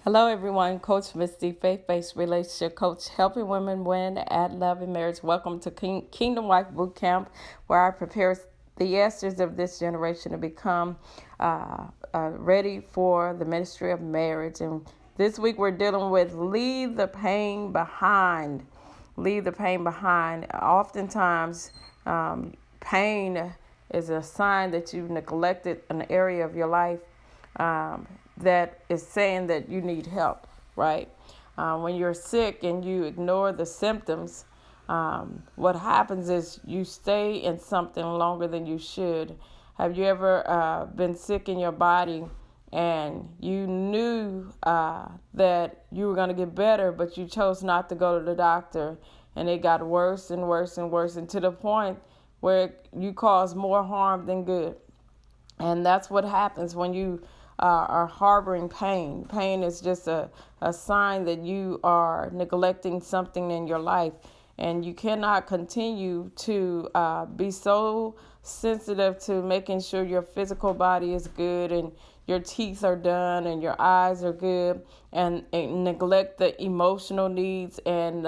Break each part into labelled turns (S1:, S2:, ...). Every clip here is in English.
S1: Hello, everyone. Coach Misty, faith-based relationship coach, helping women win at love and marriage. Welcome to Kingdom Wife Bootcamp, where I prepare the Esthers of this generation to become ready for the ministry of marriage. And this week we're dealing with leave the pain behind. Leave the pain behind. Oftentimes, pain is a sign that you've neglected an area of your life that is saying that you need help, right? When you're sick and you ignore the symptoms, what happens is you stay in something longer than you should. Have you ever been sick in your body and you knew that you were going to get better, but you chose not to go to the doctor, and it got worse and worse and worse, and to the point where you cause more harm than good? And that's what happens when you are harboring pain. Pain is just a sign that you are neglecting something in your life. And you cannot continue to be so sensitive to making sure your physical body is good and your teeth are done and your eyes are good, and neglect the emotional needs and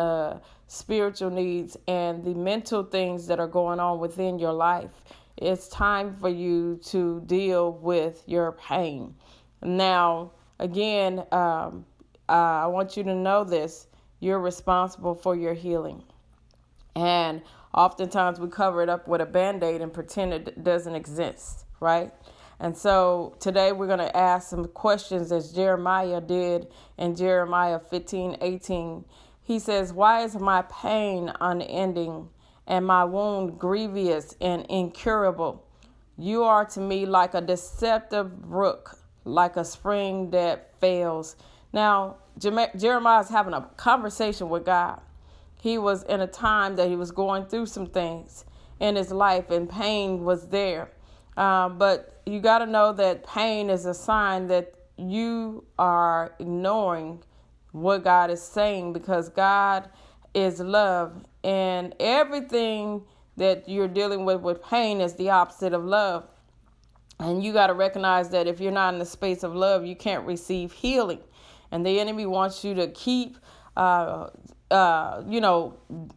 S1: spiritual needs and the mental things that are going on within your life. It's time for you to deal with your pain. Now, again, I want you to know this. You're responsible for your healing. And oftentimes we cover it up with a Band-Aid and pretend it doesn't exist, right? And so today we're going to ask some questions as Jeremiah did in Jeremiah 15:18. He says, "Why is my pain unending and my wound grievous and incurable? You are to me like a deceptive brook, like a spring that fails." Now, Jeremiah is having a conversation with God. He was in a time that he was going through some things in his life, and pain was there. But you got to know that pain is a sign that you are ignoring what God is saying, because God is love, and everything that you're dealing with pain is the opposite of love. And you got to recognize that if you're not in the space of love, you can't receive healing. And the enemy wants you to keep,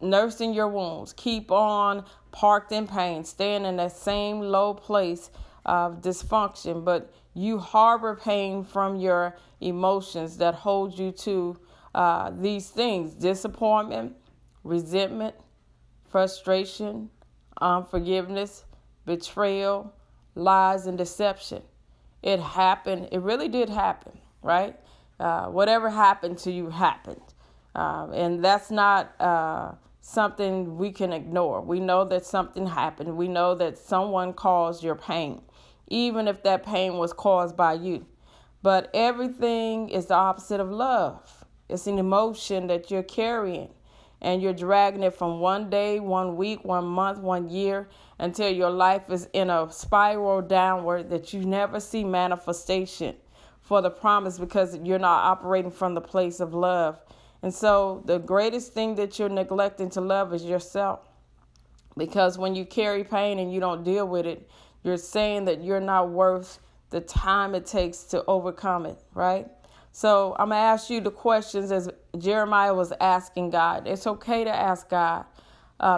S1: nursing your wounds, keep on parked in pain, staying in that same low place of dysfunction. But you harbor pain from your emotions that hold you to these things: disappointment, resentment, frustration, unforgiveness, betrayal, lies, and deception. It happened. It really did happen, right? Whatever happened to you happened. And that's not something we can ignore. We know that something happened. We know that someone caused your pain, even if that pain was caused by you. But everything is the opposite of love. It's an emotion that you're carrying, and you're dragging it from one day, 1 week, 1 month, 1 year, until your life is in a spiral downward that you never see manifestation for the promise, because you're not operating from the place of love. And so the greatest thing that you're neglecting to love is yourself. Because when you carry pain and you don't deal with it, you're saying that you're not worth the time it takes to overcome it, right? So I'm going to ask you the questions as Jeremiah was asking God. It's okay to ask God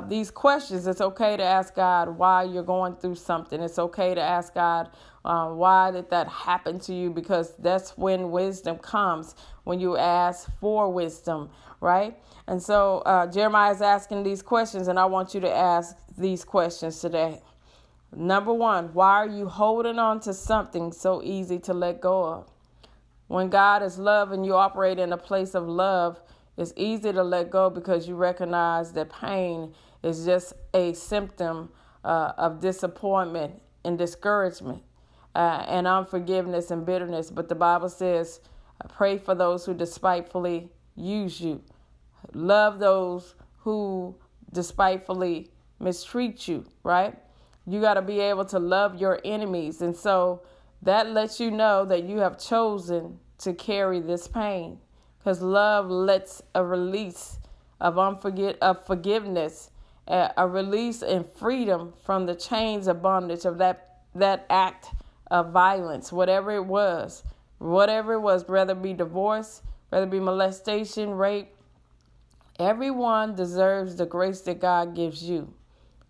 S1: these questions. It's okay to ask God why you're going through something. It's okay to ask God why did that happen to you, because that's when wisdom comes, when you ask for wisdom, right? And so Jeremiah is asking these questions, and I want you to ask these questions today. Number one, why are you holding on to something so easy to let go of? When God is love and you operate in a place of love, it's easy to let go, because you recognize that pain is just a symptom of disappointment and discouragement and unforgiveness and bitterness. But the Bible says, pray for those who despitefully use you. Love those who despitefully mistreat you, right? You got to be able to love your enemies. And so that lets you know that you have chosen to carry this pain, because love lets a release of forgiveness, a release and freedom from the chains of bondage of that act of violence, whatever it was. whatever it was, whether it be divorce, whether it be molestation, rape. Everyone deserves the grace that God gives you.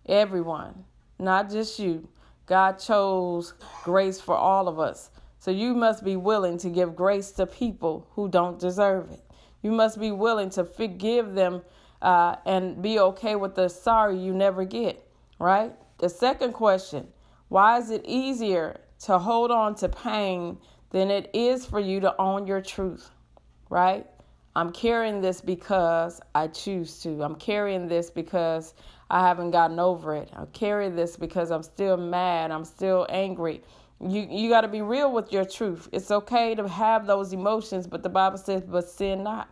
S1: Everyone, not just you. God chose grace for all of us. So you must be willing to give grace to people who don't deserve it. You must be willing to forgive them and be okay with the sorry you never get, right? The second question, why is it easier to hold on to pain than it is for you to own your truth, right? I'm carrying this because I choose to. I'm carrying this because I haven't gotten over it. I'm carrying this because I'm still mad. I'm still angry. You got to be real with your truth. It's okay to have those emotions, but the Bible says, but sin not.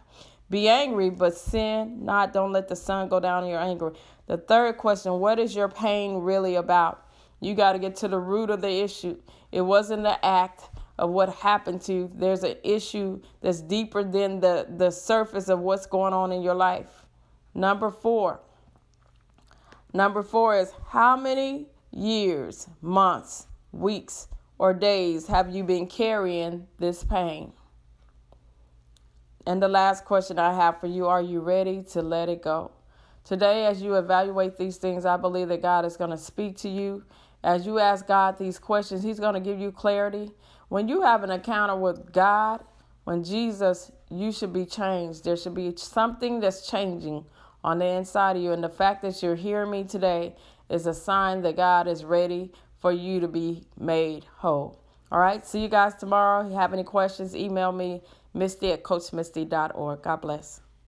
S1: Be angry, but sin not. Don't let the sun go down in your anger. The third question, what is your pain really about? You got to get to the root of the issue. It wasn't the act of what happened to you. There's an issue that's deeper than the surface of what's going on in your life. Number four is how many years, months, weeks, or days have you been carrying this pain? And the last question I have for you, are you ready to let it go? Today, as you evaluate these things, I believe that God is going to speak to you. As you ask God these questions, He's going to give you clarity. When you have an encounter with God, when Jesus, you should be changed. There should be something that's changing on the inside of you. And the fact that you're hearing me today is a sign that God is ready for you to be made whole. All right. See you guys tomorrow. If you have any questions, email me, Misty@coachmisty.org. God bless.